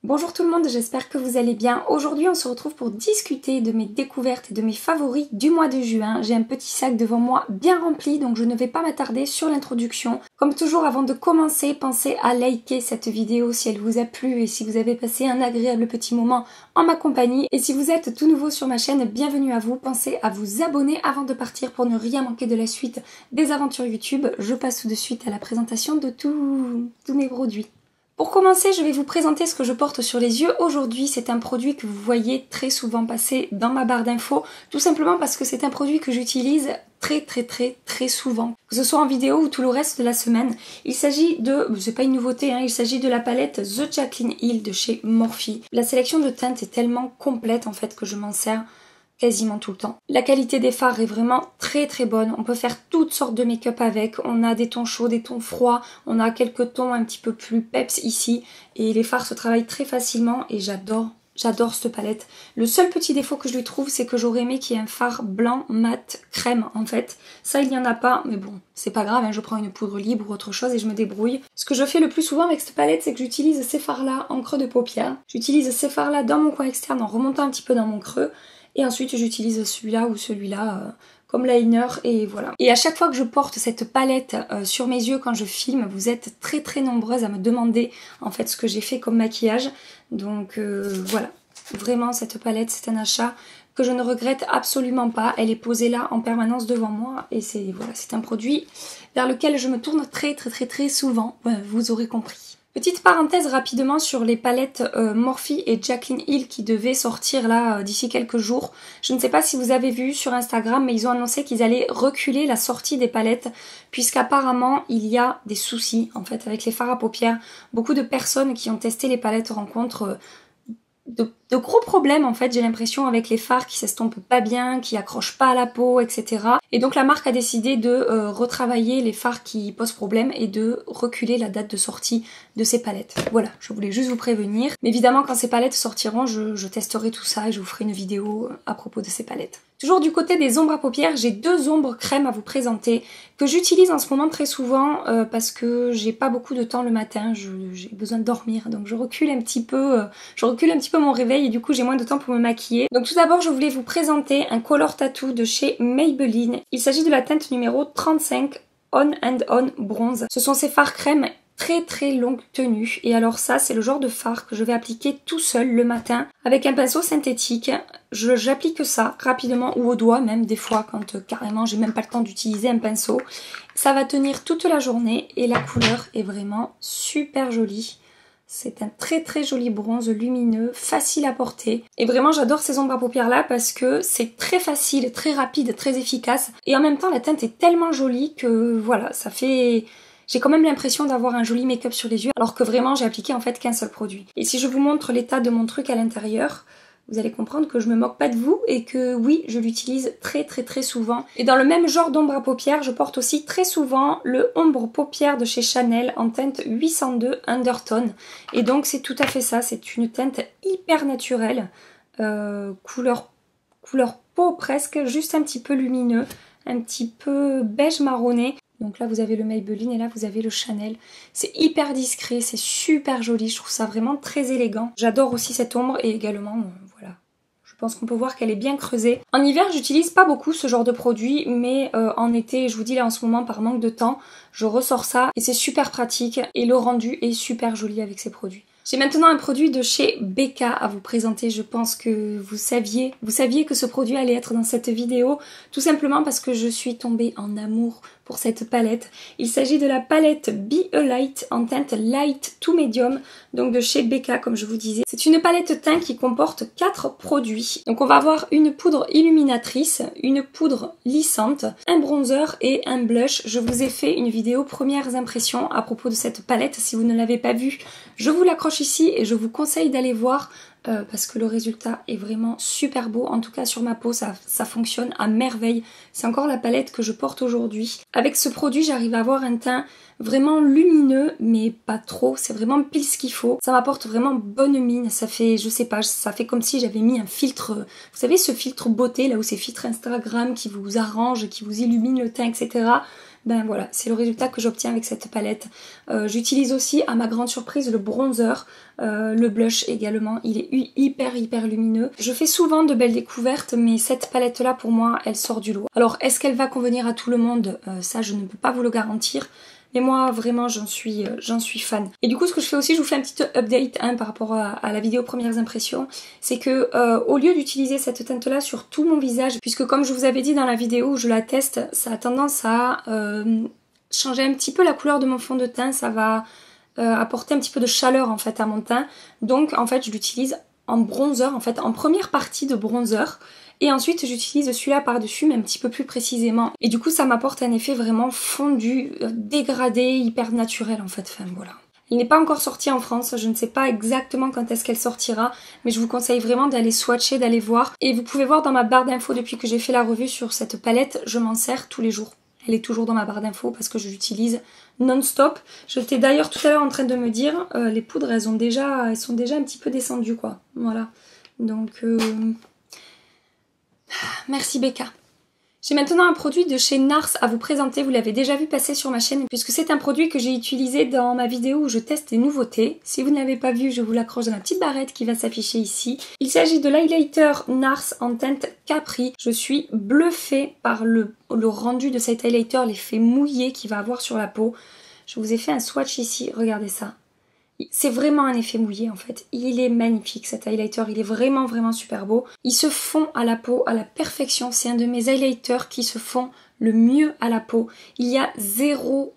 Bonjour tout le monde, j'espère que vous allez bien. Aujourd'hui on se retrouve pour discuter de mes découvertes et de mes favoris du mois de juin. J'ai un petit sac devant moi bien rempli, donc je ne vais pas m'attarder sur l'introduction. Comme toujours, avant de commencer, pensez à liker cette vidéo si elle vous a plu et si vous avez passé un agréable petit moment en ma compagnie. Et si vous êtes tout nouveau sur ma chaîne, bienvenue à vous. Pensez à vous abonner avant de partir pour ne rien manquer de la suite des aventures YouTube. Je passe tout de suite à la présentation de tous mes produits. Pour commencer, je vais vous présenter ce que je porte sur les yeux. Aujourd'hui, c'est un produit que vous voyez très souvent passer dans ma barre d'infos, tout simplement parce que c'est un produit que j'utilise très souvent, que ce soit en vidéo ou tout le reste de la semaine. Il s'agit de, c'est pas une nouveauté, il s'agit de la palette The Jaclyn Hill de chez Morphe. La sélection de teintes est tellement complète en fait que je m'en sers quasiment tout le temps. La qualité des fards est vraiment très bonne. On peut faire toutes sortes de make-up avec. On a des tons chauds, des tons froids. On a quelques tons un petit peu plus peps ici. Et les fards se travaillent très facilement et j'adore cette palette. Le seul petit défaut que je lui trouve, c'est que j'aurais aimé qu'il y ait un fard blanc mat crème en fait. Ça, il n'y en a pas, mais bon, c'est pas grave, je prends une poudre libre ou autre chose et je me débrouille. Ce que je fais le plus souvent avec cette palette, c'est que j'utilise ces fards-là en creux de paupière. J'utilise ces fards-là dans mon coin externe en remontant un petit peu dans mon creux. Et ensuite j'utilise celui-là ou celui-là comme liner et voilà. Et à chaque fois que je porte cette palette sur mes yeux quand je filme, vous êtes très nombreuses à me demander en fait ce que j'ai fait comme maquillage. Donc voilà, vraiment cette palette c'est un achat que je ne regrette absolument pas. Elle est posée là en permanence devant moi et c'est voilà, c'est un produit vers lequel je me tourne très souvent, vous aurez compris. Petite parenthèse rapidement sur les palettes Morphe et Jaclyn Hill qui devaient sortir là d'ici quelques jours. Je ne sais pas si vous avez vu sur Instagram, mais ils ont annoncé qu'ils allaient reculer la sortie des palettes puisqu'apparemment il y a des soucis en fait avec les fards à paupières. Beaucoup de personnes qui ont testé les palettes rencontrent de gros problèmes en fait, j'ai l'impression, avec les fards qui s'estompent pas bien, qui accrochent pas à la peau, etc. Et donc la marque a décidé de retravailler les fards qui posent problème et de reculer la date de sortie de ces palettes. Voilà, je voulais juste vous prévenir. Mais évidemment, quand ces palettes sortiront, je testerai tout ça et je vous ferai une vidéo à propos de ces palettes. Toujours du côté des ombres à paupières, j'ai deux ombres crème à vous présenter que j'utilise en ce moment très souvent parce que j'ai pas beaucoup de temps le matin, j'ai besoin de dormir, donc je recule un petit peu mon réveil et du coup j'ai moins de temps pour me maquiller. Donc tout d'abord je voulais vous présenter un Color Tattoo de chez Maybelline. Il s'agit de la teinte numéro 35 On and On Bronze. Ce sont ces fards crème très longue tenue et alors ça c'est le genre de fard que je vais appliquer tout seul le matin avec un pinceau synthétique. J'applique ça rapidement ou au doigt même des fois quand carrément j'ai même pas le temps d'utiliser un pinceau. Ça va tenir toute la journée et la couleur est vraiment super jolie. C'est un très joli bronze lumineux, facile à porter. Et vraiment j'adore ces ombres à paupières là parce que c'est très facile, très rapide, très efficace. Et en même temps la teinte est tellement jolie que voilà, ça fait... J'ai quand même l'impression d'avoir un joli make-up sur les yeux alors que vraiment j'ai appliqué en fait qu'un seul produit. Et si je vous montre l'état de mon truc à l'intérieur, vous allez comprendre que je me moque pas de vous et que oui, je l'utilise très souvent. Et dans le même genre d'ombre à paupières, je porte aussi très souvent le ombre paupières de chez Chanel en teinte 802 Undertone. Et donc c'est tout à fait ça, c'est une teinte hyper naturelle, couleur peau presque, juste un petit peu lumineux, un petit peu beige marronné. Donc là vous avez le Maybelline et là vous avez le Chanel. C'est hyper discret, c'est super joli, je trouve ça vraiment très élégant. J'adore aussi cette ombre et également, voilà. Je pense qu'on peut voir qu'elle est bien creusée. En hiver j'utilise pas beaucoup ce genre de produit, mais en été, je vous dis là en ce moment par manque de temps, je ressors ça et c'est super pratique et le rendu est super joli avec ces produits. J'ai maintenant un produit de chez Becca à vous présenter. Je pense que vous saviez que ce produit allait être dans cette vidéo, tout simplement parce que je suis tombée en amour pour cette palette. Il s'agit de la palette Be a Light en teinte Light to Medium, donc de chez Becca comme je vous disais. C'est une palette teint qui comporte 4 produits. Donc on va avoir une poudre illuminatrice, une poudre lissante, un bronzer et un blush. Je vous ai fait une vidéo premières impressions à propos de cette palette. Si vous ne l'avez pas vue, je vous l'accroche ici et je vous conseille d'aller voir parce que le résultat est vraiment super beau. En tout cas sur ma peau ça fonctionne à merveille. C'est encore la palette que je porte aujourd'hui. Avec ce produit j'arrive à avoir un teint vraiment lumineux mais pas trop, c'est vraiment pile ce qu'il faut. Ça m'apporte vraiment bonne mine, ça fait, je sais pas, ça fait comme si j'avais mis un filtre, vous savez ce filtre beauté là où ces filtres Instagram qui vous arrangent, qui vous illuminent le teint etc. Ben voilà, c'est le résultat que j'obtiens avec cette palette. J'utilise aussi, à ma grande surprise, le bronzer, le blush également. Il est hyper lumineux. Je fais souvent de belles découvertes, mais cette palette-là, pour moi, elle sort du lot. Alors, est-ce qu'elle va convenir à tout le monde? Ça, je ne peux pas vous le garantir. Mais moi, vraiment, j'en suis fan. Et du coup, ce que je fais aussi, je vous fais un petit update hein, par rapport à la vidéo premières impressions. C'est que au lieu d'utiliser cette teinte-là sur tout mon visage, puisque comme je vous avais dit dans la vidéo où je la teste, ça a tendance à changer un petit peu la couleur de mon fond de teint. Ça va apporter un petit peu de chaleur en fait à mon teint. Donc en fait, je l'utilise en bronzer, en fait, en première partie de bronzer. Et ensuite j'utilise celui-là par-dessus mais un petit peu plus précisément. Et du coup ça m'apporte un effet vraiment fondu, dégradé, hyper naturel en fait. Enfin voilà. Il n'est pas encore sorti en France, je ne sais pas exactement quand est-ce qu'elle sortira, mais je vous conseille vraiment d'aller swatcher, d'aller voir. Et vous pouvez voir dans ma barre d'infos depuis que j'ai fait la revue sur cette palette, je m'en sers tous les jours. Elle est toujours dans ma barre d'infos parce que je l'utilise non-stop. J'étais d'ailleurs tout à l'heure en train de me dire, les poudres elles sont déjà un petit peu descendues quoi. Voilà. Donc... Merci Becca. J'ai maintenant un produit de chez NARS à vous présenter, vous l'avez déjà vu passer sur ma chaîne puisque c'est un produit que j'ai utilisé dans ma vidéo où je teste des nouveautés. Si vous ne l'avez pas vu, je vous l'accroche dans la petite barrette qui va s'afficher ici. Il s'agit de l'highlighter NARS en teinte Capri. Je suis bluffée par le rendu de cet highlighter, l'effet mouillé qu'il va avoir sur la peau. Je vous ai fait un swatch ici, regardez ça. C'est vraiment un effet mouillé en fait. Il est magnifique cet highlighter, il est vraiment super beau. Il se fond à la peau à la perfection. C'est un de mes highlighters qui se fond le mieux à la peau. Il y a zéro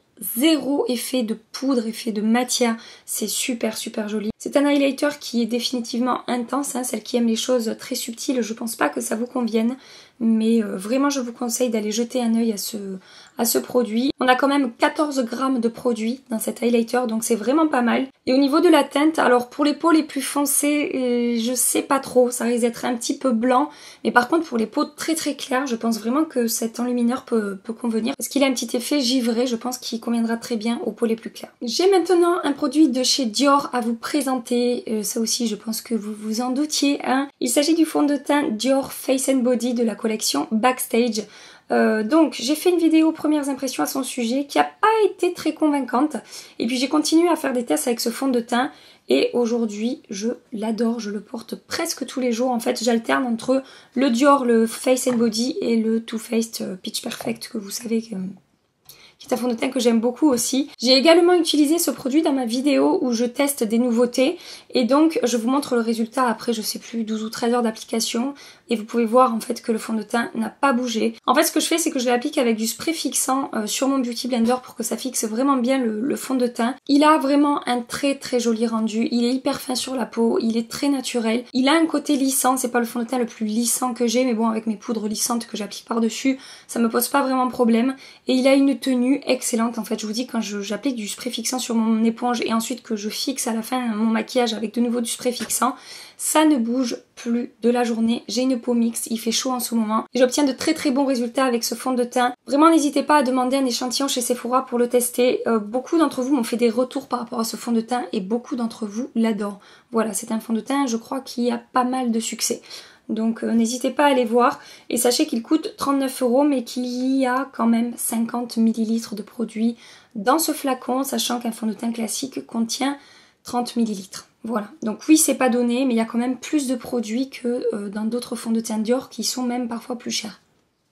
effet de poudre, effet de matière. C'est super joli. C'est un highlighter qui est définitivement intense, hein. Celle qui aime les choses très subtiles, je pense pas que ça vous convienne. Mais vraiment je vous conseille d'aller jeter un œil à ce produit. On a quand même 14 grammes de produit dans cet highlighter, donc c'est vraiment pas mal. Et au niveau de la teinte, alors pour les peaux les plus foncées, je sais pas trop, ça risque d'être un petit peu blanc. Mais par contre pour les peaux très claires, je pense vraiment que cet enlumineur peut convenir. Parce qu'il a un petit effet givré, je pense qu'il conviendra très bien aux peaux les plus claires. J'ai maintenant un produit de chez Dior à vous présenter. Ça aussi je pense que vous vous en doutiez. Hein. Il s'agit du fond de teint Dior Face and Body de la collection Backstage. Donc j'ai fait une vidéo premières impressions à son sujet qui n'a pas été très convaincante et puis j'ai continué à faire des tests avec ce fond de teint et aujourd'hui je l'adore, je le porte presque tous les jours. En fait j'alterne entre le Dior, le Face and Body et le Too Faced Pitch Perfect que vous savez qui est un fond de teint que j'aime beaucoup aussi. J'ai également utilisé ce produit dans ma vidéo où je teste des nouveautés et donc je vous montre le résultat après je sais plus 12 ou 13 heures d'application et vous pouvez voir en fait que le fond de teint n'a pas bougé. En fait ce que je fais c'est que je l'applique avec du spray fixant sur mon Beauty Blender pour que ça fixe vraiment bien le fond de teint. Il a vraiment un très joli rendu, il est hyper fin sur la peau, il est très naturel. Il a un côté lissant, c'est pas le fond de teint le plus lissant que j'ai mais bon avec mes poudres lissantes que j'applique par dessus ça me pose pas vraiment problème et il a une tenue excellente en fait. Je vous dis quand j'applique du spray fixant sur mon éponge et ensuite que je fixe à la fin mon maquillage avec de nouveau du spray fixant, ça ne bouge plus de la journée. J'ai une peau mixte, il fait chaud en ce moment et j'obtiens de très bons résultats avec ce fond de teint. Vraiment n'hésitez pas à demander un échantillon chez Sephora pour le tester. Beaucoup d'entre vous m'ont fait des retours par rapport à ce fond de teint et beaucoup d'entre vous l'adorent. Voilà, c'est un fond de teint je crois qui a pas mal de succès. Donc n'hésitez pas à aller voir et sachez qu'il coûte 39 € mais qu'il y a quand même 50 ml de produit dans ce flacon, sachant qu'un fond de teint classique contient 30 ml. Voilà, donc oui c'est pas donné mais il y a quand même plus de produits que dans d'autres fonds de teint Dior qui sont même parfois plus chers.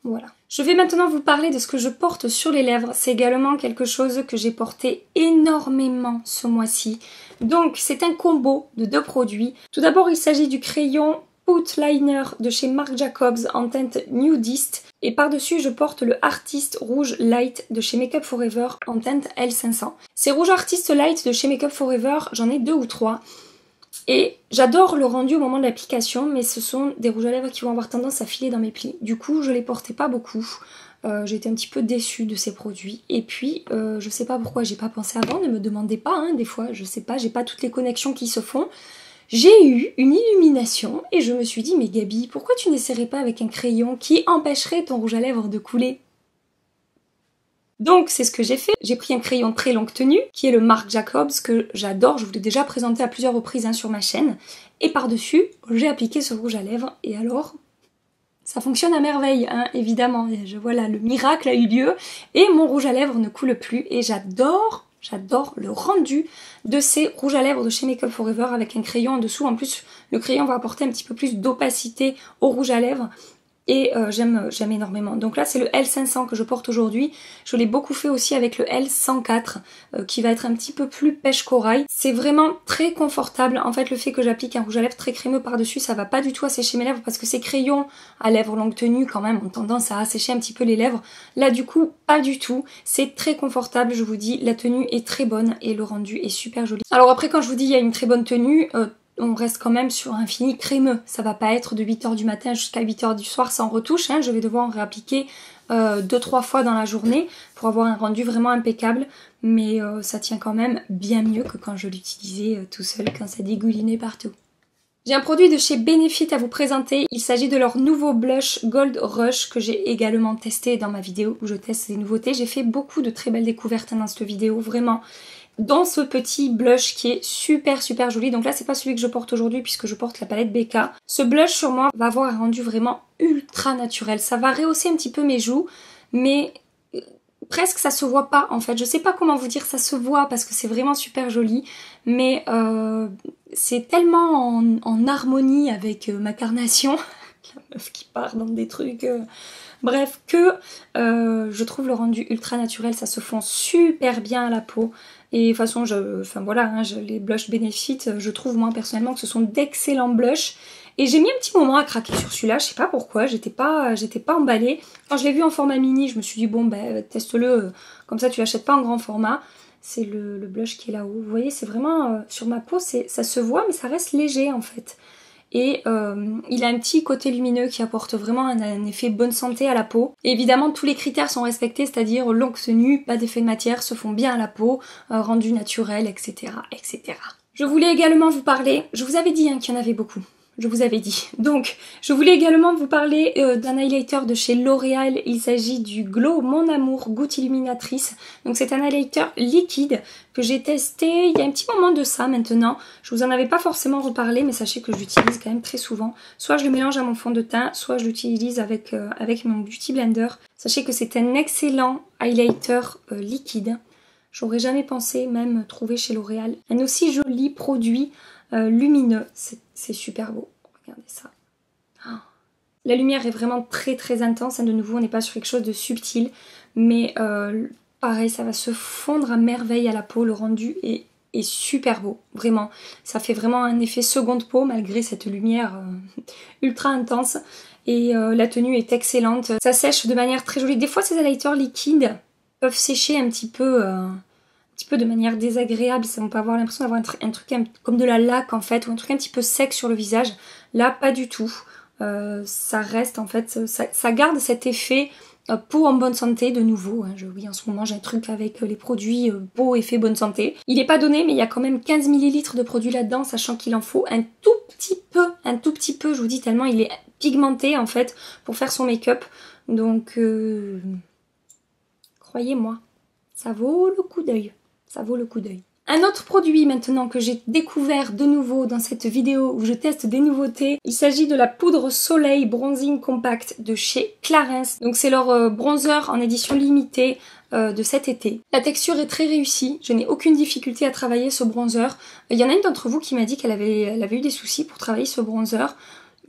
Voilà. Je vais maintenant vous parler de ce que je porte sur les lèvres. C'est également quelque chose que j'ai porté énormément ce mois-ci. Donc c'est un combo de 2 produits. Tout d'abord il s'agit du crayon Put Liner de chez Marc Jacobs en teinte Nudist et par-dessus je porte le Artist Rouge Light de chez Make Up For Ever en teinte L500. Ces rouges Artist Light de chez Make Up For Ever, j'en ai 2 ou 3 et j'adore le rendu au moment de l'application mais ce sont des rouges à lèvres qui vont avoir tendance à filer dans mes plis. Du coup je les portais pas beaucoup. J'ai été un petit peu déçue de ces produits et puis je sais pas pourquoi j'ai pas pensé avant, ne me demandez pas hein, des fois je sais pas, j'ai pas toutes les connexions qui se font. J'ai eu une illumination et je me suis dit mais Gabi, pourquoi tu n'essaierais pas avec un crayon qui empêcherait ton rouge à lèvres de couler? Donc c'est ce que j'ai fait, j'ai pris un crayon très longue tenue qui est le Marc Jacobs que j'adore, je vous l'ai déjà présenté à plusieurs reprises hein, sur ma chaîne et par-dessus j'ai appliqué ce rouge à lèvres et alors ça fonctionne à merveille, hein, évidemment. Voilà, le miracle a eu lieu et mon rouge à lèvres ne coule plus et j'adore le rendu de ces rouges à lèvres de chez Make Up For Ever avec un crayon en dessous. En plus, le crayon va apporter un petit peu plus d'opacité au rouge à lèvres. Et j'aime énormément. Donc là c'est le L500 que je porte aujourd'hui. Je l'ai beaucoup fait aussi avec le L104 qui va être un petit peu plus pêche corail. C'est vraiment très confortable. En fait le fait que j'applique un rouge à lèvres très crémeux par dessus, ça va pas du tout assécher mes lèvres parce que ces crayons à lèvres longue tenue quand même ont tendance à assécher un petit peu les lèvres. Là du coup pas du tout. C'est très confortable, je vous dis. La tenue est très bonne et le rendu est super joli. Alors après quand je vous dis il y a une très bonne tenue, on reste quand même sur un fini crémeux. Ça va pas être de 8h du matin jusqu'à 8h du soir sans retouche. Hein. Je vais devoir en réappliquer 2-3 fois dans la journée pour avoir un rendu vraiment impeccable. Mais ça tient quand même bien mieux que quand je l'utilisais tout seul, quand ça dégoulinait partout. J'ai un produit de chez Benefit à vous présenter. Il s'agit de leur nouveau blush Gold Rush que j'ai également testé dans ma vidéo où je teste les nouveautés. J'ai fait beaucoup de très belles découvertes dans cette vidéo, vraiment. Dans ce petit blush qui est super joli. Donc là c'est pas celui que je porte aujourd'hui puisque je porte la palette BK. Ce blush sur moi va avoir un rendu vraiment ultra naturel. Ça va rehausser un petit peu mes joues mais presque ça se voit pas en fait. Je sais pas comment vous dire, ça se voit parce que c'est vraiment super joli. Mais c'est tellement en harmonie avec ma carnation. La meuf qui part dans des trucs... Bref, que je trouve le rendu ultra naturel, ça se fond super bien à la peau. Et de toute façon, voilà, hein, les blushs Benefit, je trouve moi personnellement que ce sont d'excellents blushs. Et j'ai mis un petit moment à craquer sur celui-là, je sais pas pourquoi, j'étais pas emballée. Quand je l'ai vu en format mini, je me suis dit bon ben teste-le, comme ça tu l'achètes pas en grand format. C'est le blush qui est là-haut. Vous voyez, c'est vraiment sur ma peau, ça se voit mais ça reste léger en fait. Et il a un petit côté lumineux qui apporte vraiment un effet bonne santé à la peau. Et évidemment tous les critères sont respectés, c'est-à-dire longue tenue, pas d'effet de matière, se font bien à la peau, rendu naturel, etc. etc. Je voulais également vous parler, je vous avais dit hein, qu'il y en avait beaucoup. Je vous avais dit. Donc, je voulais également vous parler d'un highlighter de chez L'Oréal. Il s'agit du Glow Mon Amour Goutte Illuminatrice. Donc, c'est un highlighter liquide que j'ai testé il y a un petit moment de ça maintenant. Je vous en avais pas forcément reparlé, mais sachez que j'utilise quand même très souvent. Soit je le mélange à mon fond de teint, soit je l'utilise avec mon Beauty Blender. Sachez que c'est un excellent highlighter liquide. J'aurais jamais pensé même trouver chez L'Oréal un aussi joli produit lumineux. C'est super beau. Regardez ça. Oh. La lumière est vraiment très intense. De nouveau, on n'est pas sur quelque chose de subtil. Mais pareil, ça va se fondre à merveille à la peau. Le rendu est super beau. Vraiment. Ça fait vraiment un effet seconde peau malgré cette lumière ultra intense. Et la tenue est excellente. Ça sèche de manière très jolie. Des fois, ces highlighters liquides peuvent sécher un petit peu de manière désagréable, on peut avoir l'impression d'avoir un truc comme de la laque en fait, ou un truc un petit peu sec sur le visage. Là pas du tout, ça reste en fait, ça garde cet effet peau en bonne santé de nouveau. Hein. Oui, en ce moment j'ai un truc avec les produits peau effet bonne santé. Il n'est pas donné mais il y a quand même 15 ml de produits là-dedans, sachant qu'il en faut un tout petit peu, je vous dis tellement il est pigmenté en fait pour faire son make-up. Donc croyez-moi, ça vaut le coup d'œil. Ça vaut le coup d'œil. Un autre produit maintenant que j'ai découvert de nouveau dans cette vidéo où je teste des nouveautés, il s'agit de la poudre Soleil Bronzing Compact de chez Clarins. Donc c'est leur bronzer en édition limitée de cet été. La texture est très réussie, je n'ai aucune difficulté à travailler ce bronzer. Il y en a une d'entre vous qui m'a dit qu'elle avait eu des soucis pour travailler ce bronzer.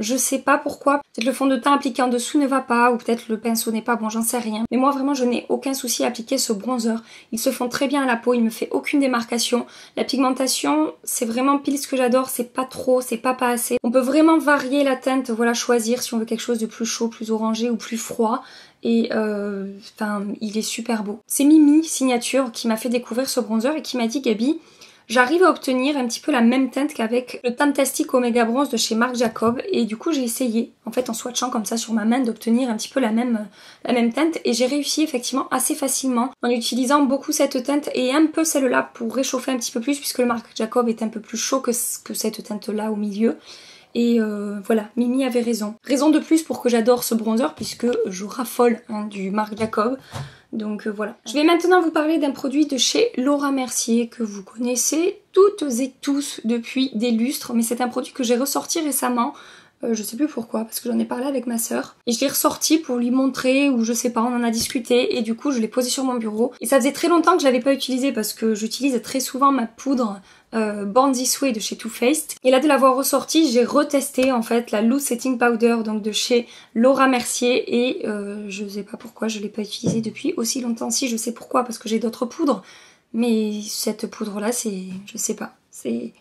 Je sais pas pourquoi, peut-être le fond de teint appliqué en dessous ne va pas, ou peut-être le pinceau n'est pas bon, j'en sais rien. Mais moi vraiment je n'ai aucun souci à appliquer ce bronzer. Ils se font très bien à la peau, il me fait aucune démarcation. La pigmentation, c'est vraiment pile ce que j'adore, c'est pas trop, c'est pas assez. On peut vraiment varier la teinte, voilà, choisir si on veut quelque chose de plus chaud, plus orangé ou plus froid. Et il est super beau. C'est Mimi Signature qui m'a fait découvrir ce bronzer et qui m'a dit Gabi, j'arrive à obtenir un petit peu la même teinte qu'avec le Fantastic Omega Bronze de chez Marc Jacob et du coup j'ai essayé en fait en swatchant comme ça sur ma main d'obtenir un petit peu la même teinte et j'ai réussi effectivement assez facilement en utilisant beaucoup cette teinte et un peu celle-là pour réchauffer un petit peu plus puisque le Marc Jacob est un peu plus chaud que cette teinte-là au milieu. Et voilà, Mimi avait raison. Raison de plus pour que j'adore ce bronzer puisque je raffole du Marc Jacob. Donc voilà. Je vais maintenant vous parler d'un produit de chez Laura Mercier que vous connaissez toutes et tous depuis des lustres. Mais c'est un produit que j'ai ressorti récemment je sais plus pourquoi, parce que j'en ai parlé avec ma sœur. Et je l'ai ressorti pour lui montrer, ou je sais pas, on en a discuté, et du coup je l'ai posé sur mon bureau. Et ça faisait très longtemps que je l'avais pas utilisé, parce que j'utilise très souvent ma poudre Born This Way de chez Too Faced. Et là de l'avoir ressorti, j'ai retesté en fait la Loose Setting Powder donc de chez Laura Mercier, et je sais pas pourquoi je l'ai pas utilisée depuis aussi longtemps. Si, je sais pourquoi, parce que j'ai d'autres poudres, mais cette poudre là c'est... je sais pas, c'est...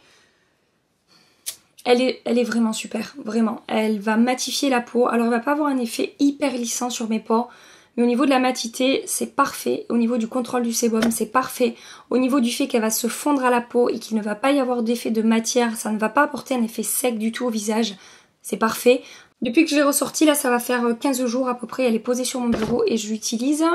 Elle est vraiment super, vraiment. Elle va matifier la peau. Alors elle va pas avoir un effet hyper lissant sur mes pores, mais au niveau de la matité, c'est parfait. Au niveau du contrôle du sébum, c'est parfait. Au niveau du fait qu'elle va se fondre à la peau et qu'il ne va pas y avoir d'effet de matière, ça ne va pas apporter un effet sec du tout au visage, c'est parfait. Depuis que je l'ai ressortie, là ça va faire 15 jours à peu près, elle est posée sur mon bureau et je l'utilise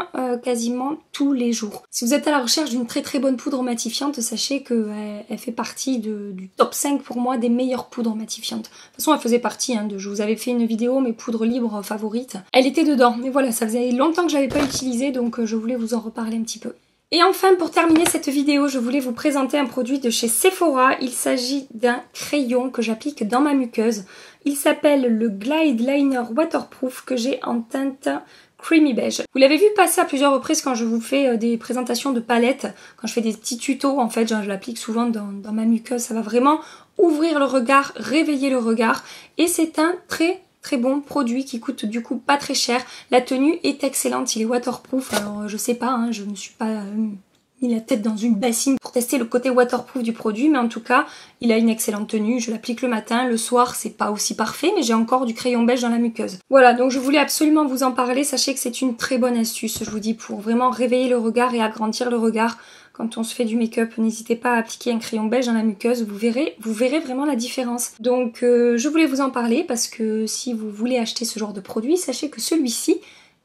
quasiment tous les jours. Si vous êtes à la recherche d'une très très bonne poudre matifiante, sachez qu'elle fait partie du top 5 pour moi des meilleures poudres matifiantes. De toute façon elle faisait partie, je vous avais fait une vidéo, mes poudres libres favorites. Elle était dedans, mais voilà, ça faisait longtemps que je l'avais pas utilisée, donc je voulais vous en reparler un petit peu. Et enfin, pour terminer cette vidéo, je voulais vous présenter un produit de chez Sephora. Il s'agit d'un crayon que j'applique dans ma muqueuse. Il s'appelle le Glide Liner Waterproof que j'ai en teinte Creamy Beige. Vous l'avez vu passer à plusieurs reprises quand je vous fais des présentations de palettes, quand je fais des petits tutos, en fait, je l'applique souvent dans ma muqueuse. Ça va vraiment ouvrir le regard, réveiller le regard. Et c'est un très bon produit qui coûte du coup pas très cher. La tenue est excellente, il est waterproof. Alors je sais pas, je me suis pas mis la tête dans une bassine pour tester le côté waterproof du produit, mais en tout cas il a une excellente tenue. Je l'applique le matin, le soir c'est pas aussi parfait, mais j'ai encore du crayon beige dans la muqueuse. Voilà, donc je voulais absolument vous en parler. Sachez que c'est une très bonne astuce, je vous dis, pour vraiment réveiller le regard et agrandir le regard. Quand on se fait du make-up, n'hésitez pas à appliquer un crayon beige dans la muqueuse, vous verrez vraiment la différence. Donc je voulais vous en parler parce que si vous voulez acheter ce genre de produit, sachez que celui-ci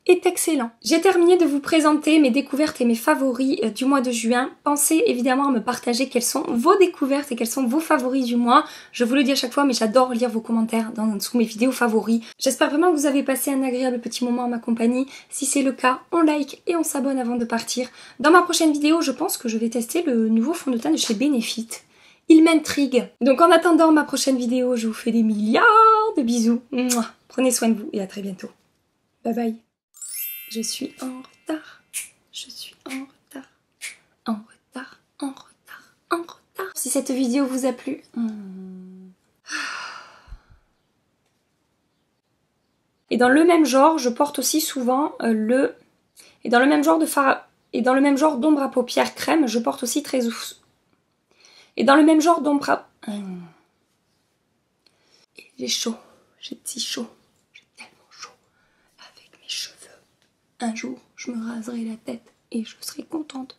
est excellent. J'ai terminé de vous présenter mes découvertes et mes favoris du mois de juin. Pensez évidemment à me partager quelles sont vos découvertes et quels sont vos favoris du mois. Je vous le dis à chaque fois, mais j'adore lire vos commentaires sous mes vidéos favoris. J'espère vraiment que vous avez passé un agréable petit moment en ma compagnie. Si c'est le cas, on like et on s'abonne avant de partir. Dans ma prochaine vidéo, je pense que je vais tester le nouveau fond de teint de chez Benefit. Il m'intrigue. Donc en attendant ma prochaine vidéo, je vous fais des milliards de bisous. Mouah. Prenez soin de vous et à très bientôt. Bye bye. Je suis en retard, je suis en retard, en retard, en retard, en retard. Si cette vidéo vous a plu... Et dans le même genre, je porte aussi souvent Et dans le même genre d'ombre à paupières crème, je porte aussi très... Et dans le même genre d'ombre à... J'ai chaud, j'ai si chaud. Un jour, je me raserai la tête et je serai contente.